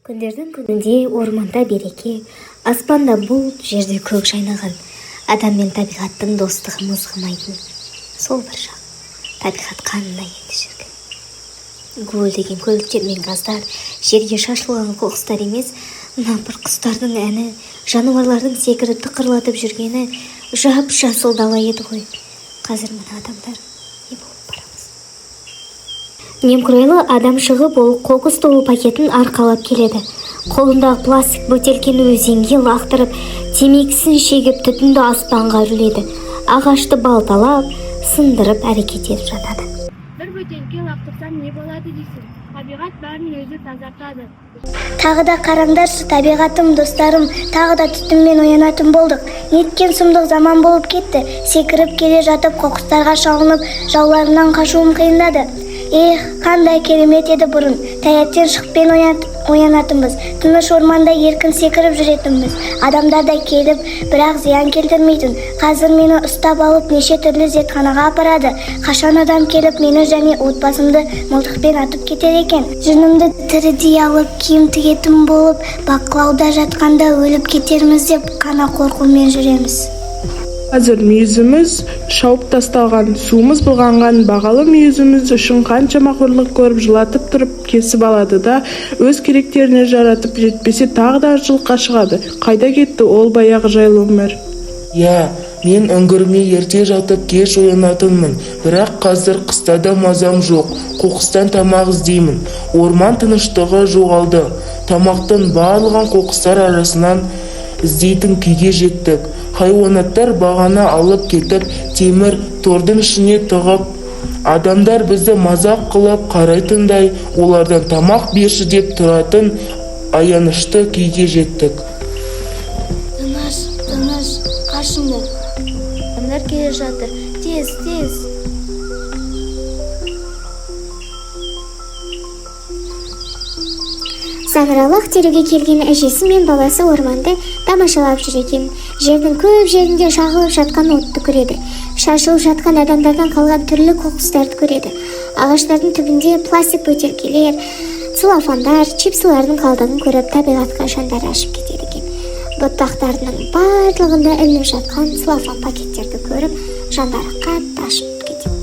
Күндердің күнінде орманда береке, аспанда бұлт, жерде көк жайнаған. Адам мен табиғаттың достығы мызғымайтын. Сол бір шақ. Табиғат қанына енді шіркін. Гуілдеген көліктер мен газдар, жерге шашылған қоқыстар емес, напыр құстардың әні, жануарлардың секіріп тықырлатып жүргені жап-жасыл дала еді ғой. Қазір мына адамдар не болып барамыз? Немқұрайлы адам шығып, ол қоқыс толы пакетін арқалап келеді. Қолындағы пластик бөтелкені өзенге лақтырып, темекісін шегіп түтінді аспанға үрледі. Ағашты балталап, сындырып әрекет етіп жатады. Бір бөтелке лақтырсам не болады дейсің? Табиғат бәрін өзі тазартады. Тағы да қараңдаршы, табиғатым, достарым, тағы да түтінмен оянатын болдық. Неткен сұмдық заман болып кетті. Секіріп келе жатып, қоқыстарға шалынып, жауларынан қашуым қиындады. Қандай керемет еді бұрын. Таңертең шықпен оянатынбыз. Тыныш орманда еркін секіріп жүретінбіз. Адамдар да келіп, бірақ зиян келтірмейтін. Қазір мені ұстап алып, неше түрлі зертханаға апарады. Қашан адам келіп, мені және отбасымды мылтықпен атып кетер екен. Жынымды тірідей алып, киім тігетін болып, бақылауда жатқанда өліп кетерміз деп қана қорқумен жүреміз. Қазір мүйізіміз шауып тасталған, суымыз былғанған, бағалы мүйізіміз үшін қаншама қорлық көріп жылатып тұрып кесіп алады да, өз керектеріне жаратып жетпесе тағы да жылқы шығады. Қайда кетті ол баяғы жайлы өмір? Мен үңгірме ерте жатып кеш оянатынмын, бірақ қазір қыстада мазам жоқ, қоқыстан тамақ іздеймін. Орман тыныштығы жоғалды, тамақтың барлығын қоқыстар арасынан іздейтін күйге жеттік. Хайуанаттар бағана алып кетіп, темір тордың ішіне тығып, адамдар бізді мазақ қылып қарайтындай, олардан тамақ берші деп тұратын аянышты күйге жеттік. Тыныш, қашыңдар. Адамдар келе жатыр. Тез. Саңыралық теруге келген әжесі мен баласы орманды тамашалап жүр екен. Жердің көп жерінде шағылып жатқан отты көреді. Шашылып жатқан адамдардан қалған түрлі қоқыстарды көреді. Ағаштардың түбінде пластик бөтелкелер, целлофандар, чипсылардың қалдығын көріп, табиғатқа жандары ашып кетеді екен. Бұтақтарының барлығында ілініп жатқан целлофан пакеттерді көріп, жандары қатты ашып кетеді.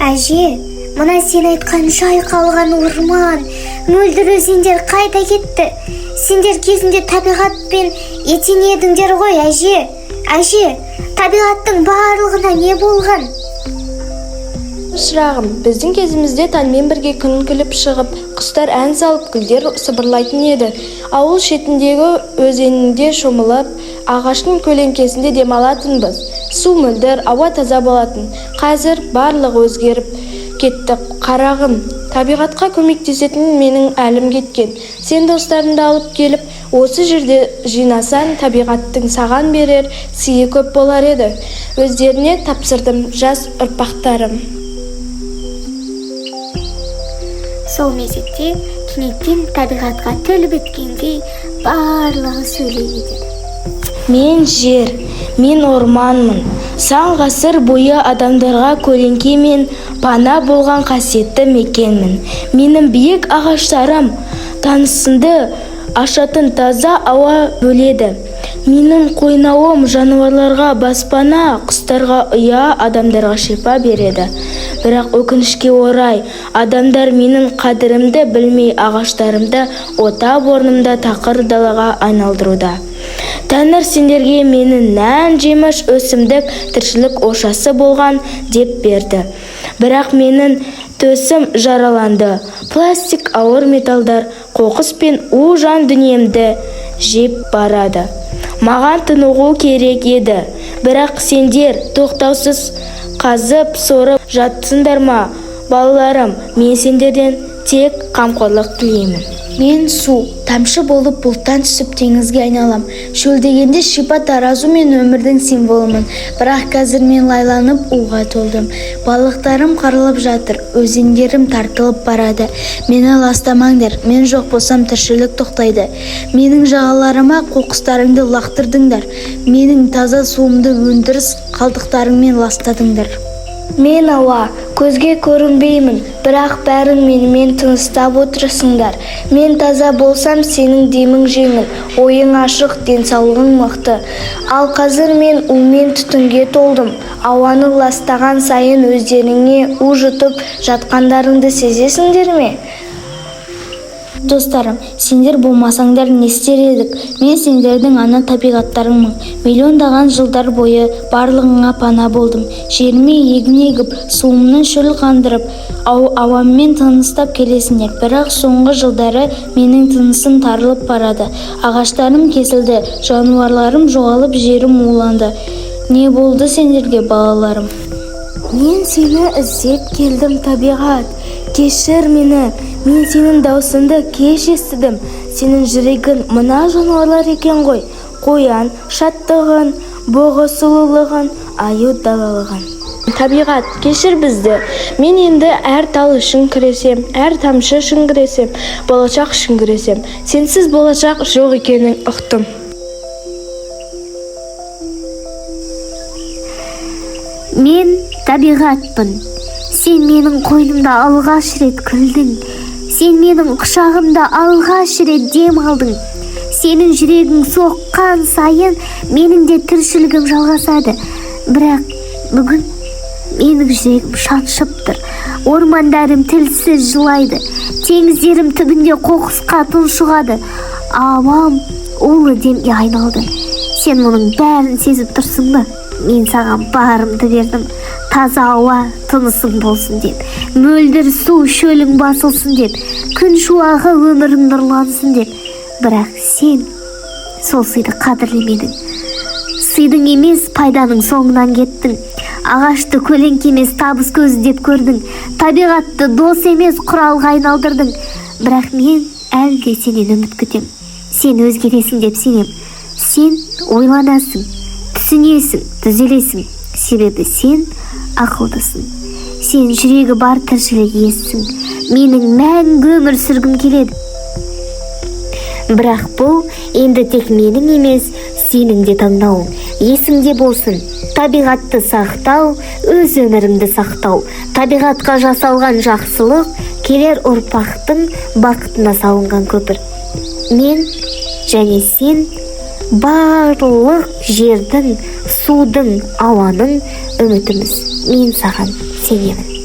Әже, мына сен айтқан жай қалған орман, мөлдір өзендер қайда кетті? Сендер кезінде табиғатпен етен едіңдер ғой, әже, табиғаттың барлығына не болған? Шырағым, біздің кезімізде таңмен бірге күн күліп шығып, құстар ән салып, гүлдер сыбырлайтын еді. Ауыл шетіндегі өзенінде шомылып, ағаштың көлеңкесінде демалатынбыз. Су мөлдір, ауа таза болатын. Қазір барлығы өзгеріп кетті. Қарағым, табиғатқа көмектесетін менің әлім кеткен. Сен достарыңды алып келіп, осы жерде жинасаң, табиғаттың саған берер сыйы көп болар еді. Өздеріне тапсырдым, жас ұрпақтарым. Сол мезетте кенеттен табиғатқа төліп өткендей барлығы сөйлейді. Мен жер, мен орманмын. Сан ғасыр бойы адамдарға көлеңке мен пана болған қасиетті мекенмін. Менің биік ағаштарым танысынды ашатын таза ауа бөледі. Менің қойнауым жануарларға баспана, құстарға ұя, адамдарға шипа береді. Бірақ өкінішке орай, адамдар менің қадірімді білмей ағаштарымды отап орнымда тақыр далаға айналдыруда. Тәңір сендерге менің нән жеміш өсімдік тіршілік ошасы болған деп берді. Бірақ менің төсім жараланды. Пластик, ауыр металдар, қоқыс пен у жан дүниемді жеп барады. Маған тынығу керек еді. Бірақ сендер тоқтаусыз қазып сорып жатсыңдар ма? Балаларым, мен сендерден тек қамқорлық тілеймін. Мен су, тамшы болып бұлттан түсіп теңізге айналам. Шөлдегенде шипа таразу мен өмірдің символымын. Бірақ қазір мен лайланып уға толдым. Балықтарым қарылып жатыр, өзендерім тартылып барады. Мені ластамаңдар, мен жоқ болсам тіршілік тоқтайды. Менің жағаларыма қоқыстарыңды лақтырдыңдар. Менің таза суымды өндіріс қалдықтарыңмен ластадыңдар. Мен ауа, көзге көрінбеймін, бірақ бәрін менімен тыныстап отырсыңдар. Мен таза болсам, сенің демің жеңіл, ойың ашық, денсаулығың мықты. Ал қазір мен умен түтінге толдым. Ауаны ластаған сайын өздеріңе у жұтып жатқандарыңды сезесіңдер ме? Достарым, сендер болмасаңдар не істер едік? Мен сендердің ана табиғаттарыңмын. Миллиондаған жылдар бойы барлығыңа пана болдым. Жеріме егін егіп, суымның шөл қандырып, ауаммен тыныстап келесіңдер. Бірақ соңғы жылдары менің тынысым тарылып барады. Ағаштарым кесілді, жануарларым жоғалып, жерім уланды. Не болды сендерге, балаларым? Мен сені іздеп келдім, табиғат. Кешір мені. Мен сенің даусыңды кеш естідім. Сенің жүрегің мына жануарлар екен ғой. Қоян шаттығын, бұғы сұлулығын, аю далалығын. Табиғат, кешір бізді. Мен енді әр тал үшін күресем, әр тамшы үшін күресем, болашақ үшін күресем. Сенсіз болашақ жоқ екенін ұқтым. Мен табиғатпын. Сен менің қойнымда алғаш рет күлдің. Сен менің құшағымда алғаш рет дем алдың. Сенің жүрегің соққан сайын менің де тіршілігім жалғасады. Бірақ бүгін менің жүрегім шаншып тұр. Ормандарым тілсіз жылайды. Теңіздерім түбінде қоқысқа тұншығады. Ауам улы демге айналды. Сен мұның бәрін сезіп тұрсың ба? Мен саған барымды бердім. Таза ауа тынысың болсын деп. Мөлдір су шөлің басылсын деп. Күн шуағы өмірің нұрлансын деп. Бірақ сен сол сыйды қадірлемедің. Сыйдың емес, пайданың соңынан кеттің. Ағашты көлеңке емес, табыс көзі деп көрдің. Табиғатты дос емес, құралға айналдырдың. Бірақ мен әлде сенен үміт күтем. Сен өзгересің деп сенем. Сен ойланасың, түсінесің, түзелесің. Себебі сен ақылдысың. Сен жүрегі бар тіршілік иесің. Менің мәңгі өмір сүргім келеді. Бірақ бұл енді тек менің емес, сенің де таңдауың. Есіңде болсын, табиғатты сақтау, өз өміріңді сақтау. Табиғатқа жасалған жақсылық келер ұрпақтың бақытына салынған көпір. Мен және сен барлық жердің, судың, ауаның үмітіміз. Мен саған сенемін.